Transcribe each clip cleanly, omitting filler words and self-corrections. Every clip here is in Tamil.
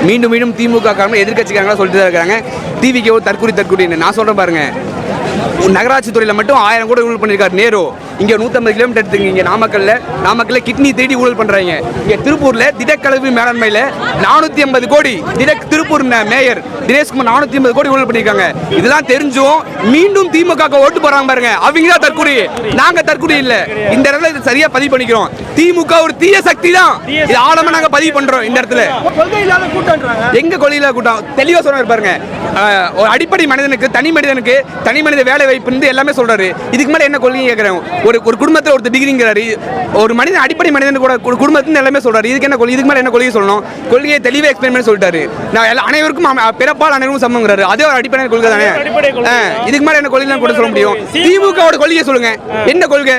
மீண்டும் மீண்டும் திமுக காரணம் எதிர்கட்சிக்காரங்களா சொல்லிட்டு தான் இருக்காங்க. டிவிக்கு ஒரு தற்கொலை நான் சொல்கிறேன் பாருங்க. நகராட்சி துறையில் மட்டும் 1000 கோடி ஊழல் பண்ணியிருக்காரு நேரு. இங்கே 150 கிலோமீட்டர் எடுத்துங்க. இங்கே நாமக்கல்ல கிட்னி தேடி ஊழல் பண்ணுறாங்க. இங்கே திருப்பூரில் திடக்கழிவு மேலாண்மையில் 450 கோடி திருப்பூர் மேயர் தினேஷ்குமார் 450 கோடி ஊழல் பண்ணியிருக்காங்க. இதெல்லாம் தெரிஞ்சும் மீண்டும் திமுக ஓட்டு போறாங்க பாருங்க. அவங்க தான் தற்கொலை, நாங்க தற்கொலை இல்ல. இந்த இடத்துல இது சரியா பதிவு பண்ணிக்கிறோம். திமுக ஒரு தீய சக்தி தான். இது ஆழமா நாங்க பதிவு பண்றோம். இந்த இடத்துல எங்க கொள்கையில கூட்டம் தெளிவா சொன்னார் பாருங்க. ஒரு அடிப்படை மனிதனுக்கு தனி மனித வேலை வாய்ப்பு எல்லாமே சொல்றாரு. இதுக்கு மேல என்ன கொள்கை கேட்கிறேன். ஒரு குடும்பத்தில் ஒருத்தர் டிகிரிங்கிறாரு. ஒரு மனிதன் அடிப்படை மனிதன் கூட குடும்பத்தின் எல்லாமே சொல்றாரு. இதுக்கு என்ன கொள்கை, இதுக்கு மேல என்ன கொள்கை சொல்லணும்? கொள்கையை தெளிவாக எக்ஸ்பிளைன் பண்ணி சொல்லிட்டாரு. நான் அனைவருக்கும் பிறப்பால் அனைவரும் சமங்கிறாரு. அதே ஒரு அடிப்படை கொள்கை தானே. இதுக்கு மேல என்ன கொள்கை கூட சொல்ல முடியும்? திமுக கொள்கையை சொல்லுங்க. என்ன கொள்கை?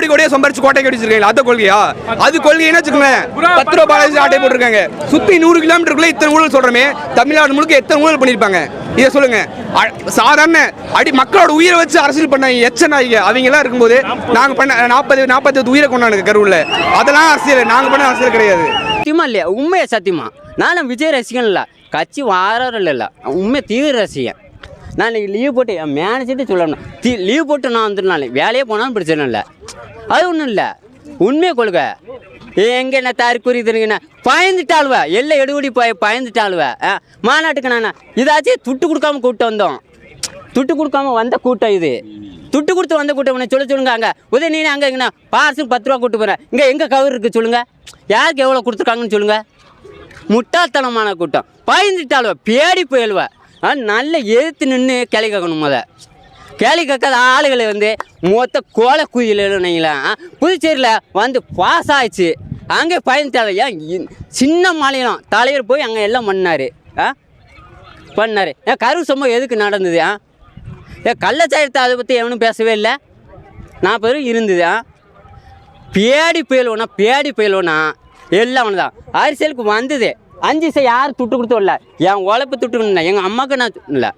கோடியா சம்பாரிச்சு கோட்டை கடிச்சிருக்கீங்க, அது கொள்கையா? அது கொள்கைன்னு வச்சுக்கோங்க. 10 ரூபாய் ஆட்டை போட்டிருக்காங்க. சுத்தி 100 கிலோமீட்டருக்குள்ள இத்தனை ஊழல் சொல்றமே. தமிழ்நாடு முழுக்க எத்தனை ஊழல் பண்ணிருப்பாங்க? இதை சொல்லுங்க. சாதாரண மக்களோட உயிரை வச்சு அரசியல் பண்ண எச்சனாயிங்க அவங்க எல்லாம் இருக்கும்போது நாங்க பண்ண 40 உயிரை கொண்டாங்க கருவுல. அதெல்லாம் அரசியல், நாங்க பண்ண அரசியல் கிடையாது. சத்தியமா இல்லையா? உண்மையா சத்தியமா? நானும் விஜய் ரசிகன் இல்லை, கட்சி வாரம் இல்லை, உண்மை தீவிர ரசிகன். நான் லீவ் போட்டு என் மேனேஜர்கிட்ட சொல்லணும், லீவ் போட்டு நான் வந்துருனாலே வேலையே போனாலும் பிரச்சனை இல்லை. அது ஒன்றும் இல்லை, உண்மையை கொள்கை. எங்கே என்ன தற்கொலை இதுங்கண்ணா பயந்துட்டாளுவ, எல்லாம் எடுபடி பயந்துட்டாளுவ. மாநாட்டுக்கு நான் இதாச்சும் துட்டு கொடுக்காம கூட்டம் வந்தோம். துட்டு கொடுக்காம வந்த கூட்டம் இது. துட்டு கொடுத்து வந்த கூட்டம் சொல்லுங்க. அங்கே உதயநிதி அங்கே எங்கண்ணா பார்சல் 10 ரூபா கூட்டு போகிறேன். இங்கே எங்கே கவர் இருக்குது சொல்லுங்கள்? யாருக்கு எவ்வளோ கொடுத்துருக்காங்கன்னு சொல்லுங்கள்? முட்டாள்தனமான கூட்டம். பயந்துட்டாளுவ, பேடி போயிடுவ. நல்ல எதிர்த்து நின்று கேள்வி கேட்கணும். கேள்வி கேட்காத ஆளுகளை மொத்த கோலை குயிலா புதுச்சேரியில் பாஸ் ஆயிடுச்சு. அங்கே பயந்துட்டாள். ஏன் சின்ன மாநிலம் தலைவர் போய் அங்கே எல்லாம் பண்ணார். ஏன் கரூர் சம்பவம் எதுக்கு நடந்தது? ஏன் கள்ளச்சாயத்தை அதை பற்றி எவனும் பேசவே இல்லை. 40 பேர் இருந்தது. பேடி போயிடுவோன்னா எல்லாம் ஒன்று தான். அரசியலுக்கு வந்தது 5 வருஷம் யாரும் துட்டு கொடுத்து வரல. என் உழைப்பு துட்டு இல்லை, எங்கள் அம்மாவுக்கு நான் இல்லை.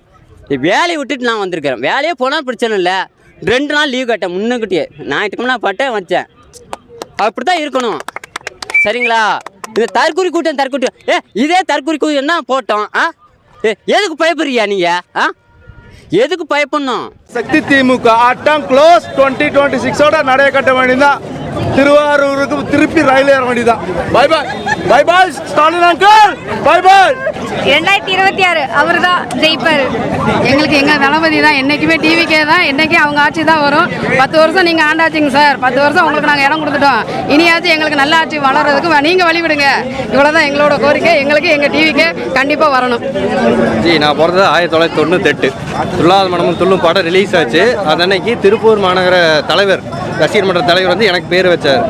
வேலையை விட்டுட்டு நான் வந்திருக்கிறேன். வேலையே போனால் பிரச்சனை இல்லை. 2 நாள் லீவ் கட்டேன் முன்னுக்கிட்டே. ஞாயிற்றுக்கிழமை நான் பட்டேன் வச்சேன். அப்படி தான் இருக்கணும், சரிங்களா? இந்த தற்கொலை கூட்டம் இதே தற்கொலை கூட்டம் தான் போட்டோம். எதுக்கு பயப்படுறியா நீங்கள்? எதுக்கு பயப்படணும்? சக்தி திமுக ஆட்டம் க்ளோஸ். 2026 நடைய கட்ட வேண்டியதான். திருவாரூருக்கு திருப்பி ரயில் ஏற வேண்டியதான். Bye bye Stalin uncle, bye bye. 2026 அவர் தான் ஜெயிப்பார். எங்களுக்கு எங்கள் தளபதி தான் என்றைக்குமே. டிவிக்கே தான் என்றைக்கு அவங்க ஆட்சி தான் வரும். 10 வருஷம் நீங்கள் ஆண்டாச்சிங்க சார். 10 வருஷம் உங்களுக்கு நாங்கள் இடம் கொடுத்துட்டோம். இனியாச்சும் எங்களுக்கு நல்ல ஆட்சி வளர்கிறதுக்கு நீங்கள் வழிவிடுங்க. இவ்வளோதான் எங்களோட கோரிக்கை. எங்களுக்கு எங்கள் டிவிக்கு கண்டிப்பாக வரணும். நான் பிறந்தது 1998. துள்ளாத மனமும் துள்ளும் படம் ரிலீஸ் ஆச்சு. அதன்னைக்கு திருப்பூர் மாநகர தலைவர், ரசிகர் மன்ற தலைவர் எனக்கு பேர் வச்சார்.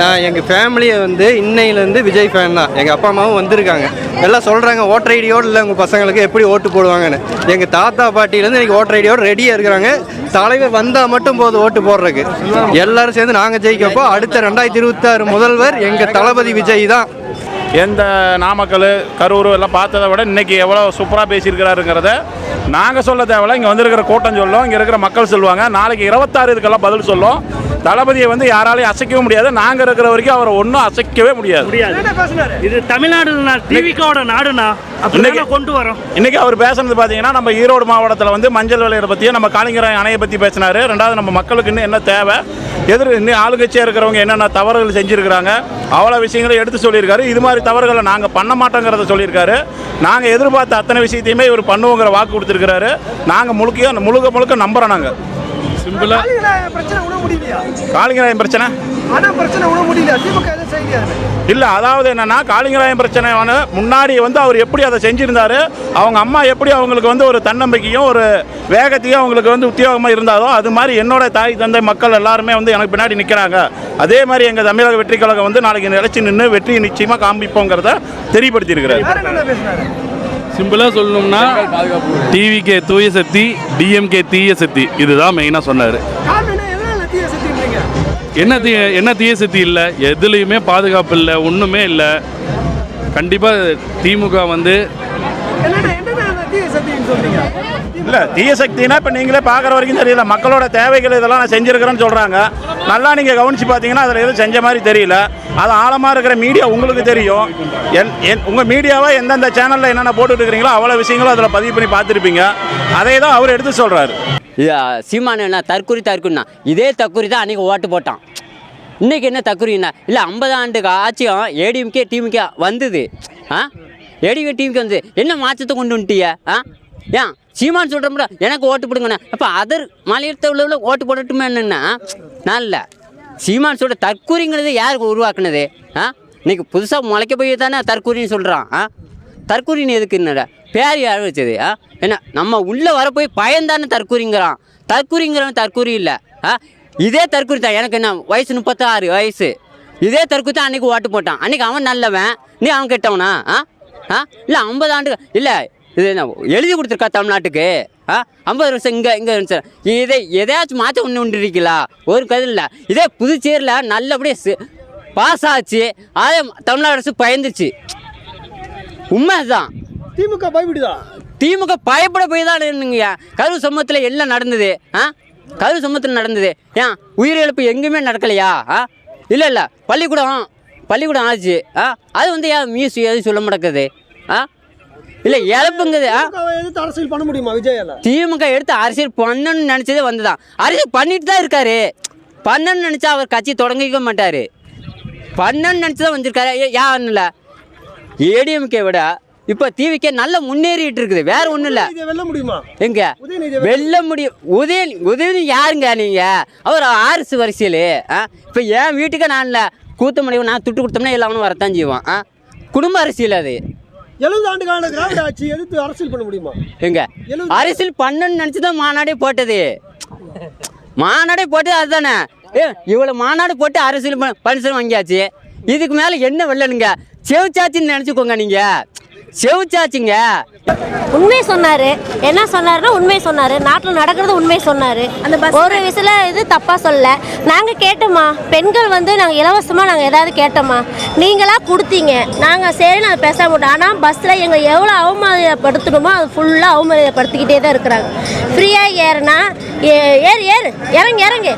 நான் எங்கள் ஃபேமிலியை இன்னையிலேருந்து விஜய் ஃபேன் தான். எங்கள் அப்பா அம்மாவும் வந்திருக்காங்க. எல்லாம் சொல்கிறாங்க ஓட்டர் ஐடியோடு இல்லை உங்கள் பசங்களுக்கு எப்படி ஓட்டு போடுவாங்கன்னு. எங்கள் தாத்தா பாட்டியிலேருந்து இன்றைக்கி ஓட்டர் ஐடியோடு ரெடியாக இருக்கிறாங்க. தலைவர் வந்தால் மட்டும் போதும் ஓட்டு போடுறதுக்கு. எல்லோரும் சேர்ந்து நாங்கள் ஜெயிக்கப்போ அடுத்த 2026 முதல்வர் எங்கள் தளபதி விஜய் தான். எந்த நாமக்கல் கரூர் எல்லாம் பார்த்ததை விட இன்றைக்கி எவ்வளோ சூப்பராக பேசியிருக்கிறாருங்கிறத நாங்கள் சொல்ல தேவையில்ல. இங்கே வந்திருக்கிற கூட்டம் சொல்லும், இங்கே இருக்கிற மக்கள் சொல்லுவாங்க. நாளைக்கு 26 இதுக்கெல்லாம் பதில் சொல்லும். தளபதியை யாராலையும் அசைக்கவும் முடியாது. நாங்கள் இருக்கிற வரைக்கும் அவரை ஒன்றும் அசைக்கவே முடியாது. இது தமிழ்நாடு டிவிக்கோட நாடுனா கொண்டு வரோம். இன்னைக்கு அவர் பேசுனது பார்த்தீங்கன்னா நம்ம ஈரோடு மாவட்டத்தில் மஞ்சள் விளையாட பற்றியும் நம்ம காளிங்கராயன் அணையை பற்றி பேசினார். 2வது நம்ம மக்களுக்கு இன்னும் என்ன தேவை, இன்னும் ஆளுங்கட்சியாக இருக்கிறவங்க என்னென்ன தவறுகள் செஞ்சுருக்கிறாங்க, அவ்வளோ விஷயங்களை எடுத்து சொல்லியிருக்காரு. இது மாதிரி தவறுகளை நாங்கள் பண்ண மாட்டோங்கிறத சொல்லியிருக்காரு. நாங்கள் எதிர்பார்த்த அத்தனை விஷயத்தையுமே இவர் பண்ணுவோங்கிற வாக்கு கொடுத்துருக்கிறாரு. நாங்கள் முழுக்க நம்புகிறோம். நாங்கள் சிம்பிளா காளிங்கராயன் பிரச்சனை இல்ல. அதாவது என்னன்னா காளிங்கராயன் பிரச்சனை முன்னாடி அவர் எப்படி அதை செஞ்சிருந்தாரு, அவங்க அம்மா எப்படி அவங்களுக்கு ஒரு தன்னம்பிக்கையும் ஒரு வேகத்தையும் அவங்களுக்கு உத்தியோகமா இருந்தாலும் அது மாதிரி என்னோட தாய் தந்தை மக்கள் எல்லாருமே எனக்கு பின்னாடி நிற்கிறாங்க. அதே மாதிரி எங்க தமிழக வெற்றி கழகம் நாளைக்கு நிலைச்சு நின்று வெற்றி நிச்சயமா காண்பிப்போங்கிறத தெரியப்படுத்தியிருக்கிறார். சிம்பிளாக சொல்லணும்னா டிவிக்கே தூய சக்தி, டிஎம்கே தீய சக்தி, இதுதான் மெயினாக சொன்னார். என்ன தீய சக்தி இல்லை, எதுலேயுமே பாதுகாப்பு இல்லை, ஒன்றுமே இல்லை. கண்டிப்பாக திமுக இல்லை தீய சக்தினா இப்போ நீங்களே பார்க்குற வரைக்கும் தெரியல. மக்களோட தேவைகள் இதெல்லாம் நான் செஞ்சுருக்கிறேன்னு சொல்கிறாங்க. நல்லா நீங்கள் கவனித்து பார்த்தீங்கன்னா அதில் எதுவும் செஞ்ச மாதிரி தெரியல. அது ஆழமாக இருக்கிற மீடியா உங்களுக்கு தெரியும். உங்கள் மீடியாவை எந்தெந்த சேனலில் என்னென்ன போட்டுட்டு இருக்கிறீங்களோ அவ்வளோ விஷயங்களும் அதில் பதிவு பண்ணி பார்த்துருப்பீங்க. அதை தான் அவர் எடுத்து சொல்கிறாரு. சீமானு என்ன தற்கொலைன்னா இதே தற்கொலை தான் அன்றைக்கி ஓட்டு போட்டான். இன்றைக்கி என்ன தற்கொலைன்னா இல்லை 50 ஆண்டு ஆட்சியும் ஏடிஎம்கே டிஎம்கே வந்தது. ஏடிஎம்கே டிஎம்கே வந்து என்ன மாற்றத்தை கொண்டு வந்துட்டிய? ஏன் சீமான் சொல்கிற எனக்கு ஓட்டு போடுங்கண்ணா. அப்போ அதர் மாநிலத்தில் உள்ள ஓட்டு போடட்டுமே என்னன்னா நான் இல்லை. சீமான் சொல்கிற தற்கூரிங்கிறது யாருக்கு உருவாக்குனது? இன்றைக்கி புதுசாக முளைக்க போய் தானே தற்கூரின்னு சொல்கிறான். தற்கூரின்னு எதுக்கு என்னடா பேர் யார் வச்சது? என்ன நம்ம உள்ளே வர போய் பயந்தானே தற்கூரிங்கிறான். தற்கூரிங்கிறவன் தற்கூரி இல்லை. இதே தற்கூரி தான். எனக்கு என்ன வயசு 36 வயசு. இதே தற்கூரி தான் அன்றைக்கி ஓட்டு போட்டான். அன்றைக்கி அவன் நல்லவன், நீ அவன் கெட்டவனா? இல்லை 50 ஆண்டு இல்லை இது என்ன எழுதி கொடுத்துருக்கா தமிழ்நாட்டுக்கு? 50 வருஷம் இங்கே சார் இதை எதையாச்சும் மாற்ற ஒன்று இருக்கீங்களா? ஒரு கதை இல்லை. இதே புதுச்சேரியில் நல்லபடியாக பாஸ் ஆச்சு. அதே தமிழ்நாடு அரசு பயந்துச்சு. உண்மை அதுதான். திமுக பயப்படுதா? திமுக பயப்பட போய் தான் இருந்துங்க. கரூர் சமூகத்தில் எல்லாம் நடந்தது. கரூர் சமூகத்தில் நடந்தது. ஏன் உயிரிழப்பு எங்கேயுமே நடக்கலையா? இல்லை பள்ளிக்கூடம் ஆச்சு. அது வந்து ஏன் மியூசியம் எதுவும் சொல்ல மாட்டேங்குது? இல்லை இழப்புங்குது. அரசியல் பண்ண முடியுமா விஜயால? திமுக எடுத்து அரசியல் பண்ணணும்னு நினச்சதே வந்துதான். அரசியல் பண்ணிட்டு தான் இருக்காரு. பண்ணணும்னு நினச்சா அவர் கட்சி தொடங்கிக்க மாட்டார். பண்ணணும்னு நினச்சி தான் வந்திருக்காரு. யாரும் இல்லை. ஏடிஎம்கே விட இப்போ டிவிக்கே நல்லா முன்னேறிட்டு இருக்குது. வேற ஒன்றும் இல்லை. வெல்ல முடியுமா? எங்க வெல்ல முடியும்? உதயநிதி யாருங்க நீங்கள்? அவர் ஆர்எஸ் வரிசையில். இப்போ என் வீட்டுக்கு நான் இல்லை கூத்த முடியும். நான் துட்டு கொடுத்தோம்னா எல்லாமே வரத்தான் செய்வான். குடும்ப அரசியல் அது. 70 ஆண்டு கால திராவிட ஆட்சி எதிர்த்து அரசியல் பண்ண முடியுமா? எங்க அரசியல் பண்ணணும்னு நினச்சி தான் மாநாடே போட்டது. அதுதானே. இவ்வளோ மாநாடு போட்டு அரசியல் பரிசு வாங்கியாச்சு. இதுக்கு மேலே என்ன வெல்லணுங்க? செவுச்சாச்சின்னு நினச்சிக்கோங்க. நீங்கள் செவுச்சாச்சிங்க. உண்மை சொன்னார். என்ன சொன்னார்னா உண்மை சொன்னார். நாட்டில் நடக்கிறது உண்மை சொன்னார். அந்த ஒரு விஷயத்தில் இது தப்பாக சொல்லலை. நாங்கள் கேட்டோமா, பெண்கள் வந்து நாங்கள் இலவசமாக நாங்கள் ஏதாவது கேட்டோமா? நீங்களாக கொடுத்தீங்க. நாங்கள் சரி நாங்கள் பேச மாட்டோம். ஆனால் பஸ்ஸில் எங்களை எவ்வளோ அவமரியாதைப்படுத்தணுமோ அது ஃபுல்லாக அவமரியாதைப்படுத்திக்கிட்டே தான் இருக்கிறாங்க. ஃப்ரீயாக ஏறுனா இறங்கு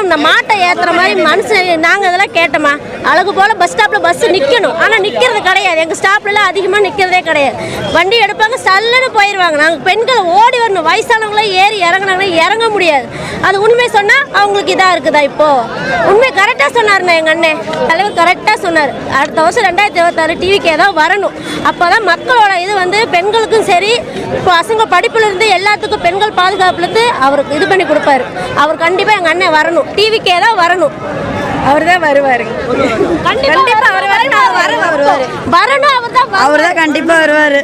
இந்த மாட்டை ஏற்றுற மாதிரி மனுஷன். நாங்கள் இதெல்லாம் கேட்டோமா? அழகு போல் பஸ் ஸ்டாப்பில் பஸ்ஸு நிற்கணும். ஆனால் நிற்கிறது கிடையாது. எங்கள் ஸ்டாப்லலாம் அதிகமாக நிற்கிறதே கிடையாது. வண்டி எடுப்பாங்க, சல்லுன்னு போயிடுவாங்க. நாங்கள் பெண்கள் ஓடி வரணும். வயசானவங்களாம் ஏறி இறங்கினாங்கன்னா இறங்க முடியாது. அது உண்மை சொன்னால் அவங்களுக்கு இதாக இருக்குதா? இப்போது உண்மை கரெக்டாக சொன்னார்ண்ணா எங்கள் அண்ணன் தலைவர் கரெக்டாக சொன்னார். அடுத்த வருஷம் 2026 டிவிக்கே தான் வரணும். அப்போ தான் மக்களோட இது வந்து பெண்களுக்கும் சரி, இப்போ பசங்க படிப்புலேருந்து எல்லாத்துக்கும் பெண்கள் பாதுகாப்புலேருந்து அவருக்கு இது பண்ணி கொடுப்பாரு. அவர் கண்டிப்பாக எங்கள் அண்ணன் வரணும். டிவிக்கே தான் வரணும். அவர் தான் வருவார். கண்டிப்பாக அவர் தான் கண்டிப்பாக வருவார்.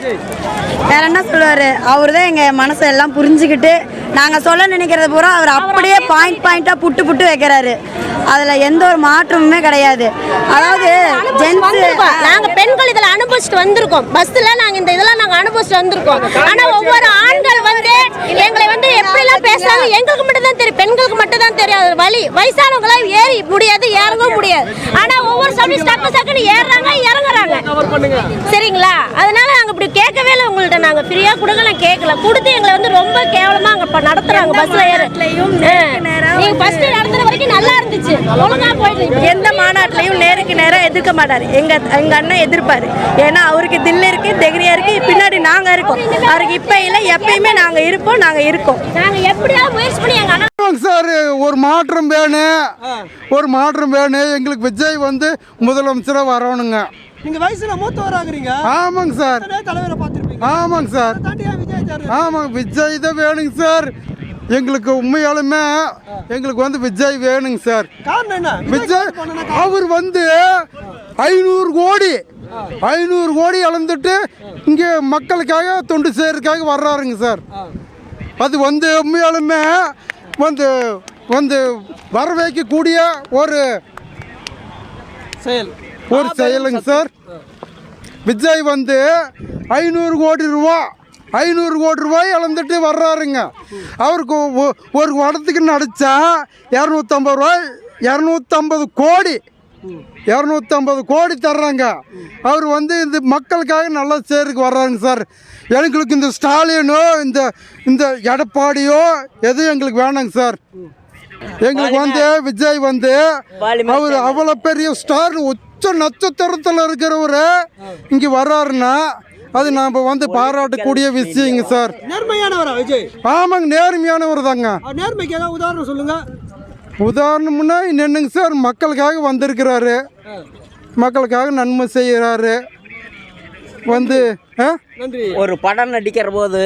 வேற என்ன சொல்லுவார்? அவர் தான் எங்கள் மனசை எல்லாம் புரிஞ்சுக்கிட்டு நாங்கள் சொல்ல நினைக்கிறத பூரா அவர் அப்படியே பாயிண்டாக புட்டு வைக்கிறாரு. அதில் எந்த ஒரு மாற்றமுமே கிடையாது. அதாவது நாங்கள் பெண்கள் இதில் அனுபவிச்சுட்டு வந்திருக்கோம். பஸ்ஸில் நாங்கள் இந்த இதெல்லாம் நாங்கள் அனுபவிச்சுட்டு வந்திருக்கோம். ஆனால் ஒவ்வொரு ஆண்கள் வந்து எங்களை வந்து எப்படிலாம் பேசுறாங்க எங்களுக்கு மட்டும் தான் தெரியும். பெண்களுக்கு மட்டும் தான் தெரியாது. வழி வயசானவங்களாம் ஏறி முடியாது, இறங்கவும் முடியாது. ஆனால் ஒவ்வொரு சமயம் டக்குன்னு ஏறுறாங்க, இறங்குறாங்க. சரிங்களா? அதனால நாங்கள் இப்படி கேட்கவே இல்லை. உங்கள்கிட்ட நாங்கள் ஃப்ரீயாக கொடுங்க நான் கேட்கல. கொடுத்து எங்களை வந்து ரொம்ப கேவலமாக அங்கே நடத்துறாங்க. பஸ்ஸில் நீங்கள் ஃபர்ஸ்ட் நடத்துற வரைக்கும் நல்லா இருந்துச்சு. ஒழுங்காக போயிட்டு எந்த மாநாட்டிலையும் நேருக்கு நேராக எதிர்க்க மாட்டார். எங்கள் அண்ணன் எதிர்ப்பார். ஏன்னா அவருக்கு தில்லு இருக்குது, தைரியம் இருக்குது. பின்னாடி நாங்கள் இருக்கோம். அவருக்கு இப்போ இல்லை, எப்பயுமே நாங்கள் இருப்போம். நாங்கள் எப்படியாவது முயற்சி பண்ணி எங்கள் அண்ணன் சார் ஒரு மாற்றம் வேணும். எங்களுக்கு விஜய் வந்து முதலமைச்சராக வரணுங்க. நீங்க வயசுல மூத்தவராகிறீங்க. ஆமாங்க சார். தலைவரை பார்த்திருப்பீங்க. ஆமாங்க சார். ஆமாங்க விஜய் தான் வேணுங்க சார். எங்களுக்கு உண்மையாலுமே எங்களுக்கு வந்து விஜய் வேணுங்க சார். காரணம் என்ன? விஜய் அவர் வந்து 500 கோடி இழந்துட்டு இங்கே மக்களுக்காக தொண்டு செய்யறதுக்காக வர்றாருங்க சார். அது வந்து உண்மையாலுமே வந்து வர வைக்கக்கூடிய ஒரு செயலுங்க சார். விஜய் வந்து 500 கோடி ரூபாய் இழந்துட்டு வர்றாருங்க. அவருக்கு ஒரு இடத்துக்கு நடிச்சா 250 கோடி தர்றாங்க. அவர் வந்து இந்த மக்களுக்காக நல்லா செய்யறதுக்கு வர்றாருங்க சார். எங்களுக்கு இந்த ஸ்டாலினோ இந்த எடப்பாடியோ எதுவும் எங்களுக்கு வேணாங்க சார். எங்களுக்கு வந்து விஜய் வந்து அவர் அவ்வளோ பெரிய ஸ்டார் நட்சத்திரத்தில் இருக்கிறவரு இங்கே வர்றாருன்னா அது நாம் வந்து பாராட்டக்கூடிய விஷயங்க சார். நேர்மையானவரா விஜய்? ஆமாங்க, நேர்மையானவர் தாங்க. நேர்மைக்கு ஏதாவது உதாரணம் சொல்லுங்க. உதாரணம்னா என்னங்க சார், மக்களுக்காக வந்திருக்கிறாரு, மக்களுக்காக நன்மை செய்கிறாரு. வந்து ஒரு படம் நடிக்கிற போது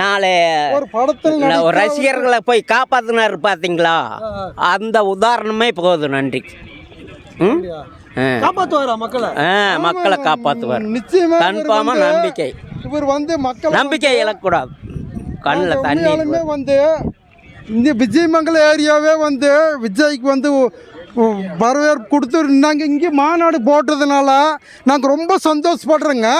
நாளை ஒரு படத்தில் ஒரு ரசிகர்களை போய் காப்பாத்தினாரு பாத்தீங்களா, அந்த உதாரணமே போகுது. நன்றி. காப்பாத்துவாரா மக்களை? மக்களை காப்பாத்துவார் நிச்சயமா. கன்ஃபார்மா நம்பிக்கை. இவர் வந்து மக்கள் நம்பிக்கை இழக்கூடாது. கண்ணில் தண்ணி வந்து இந்த விஜயமங்கலம் ஏரியாவே வந்து விஜய்க்கு வந்து வரவேற்பு கொடுத்து நாங்கள் இங்கே மாநாடு போட்டதுனால நாங்கள் ரொம்ப சந்தோஷப்படுறோங்க.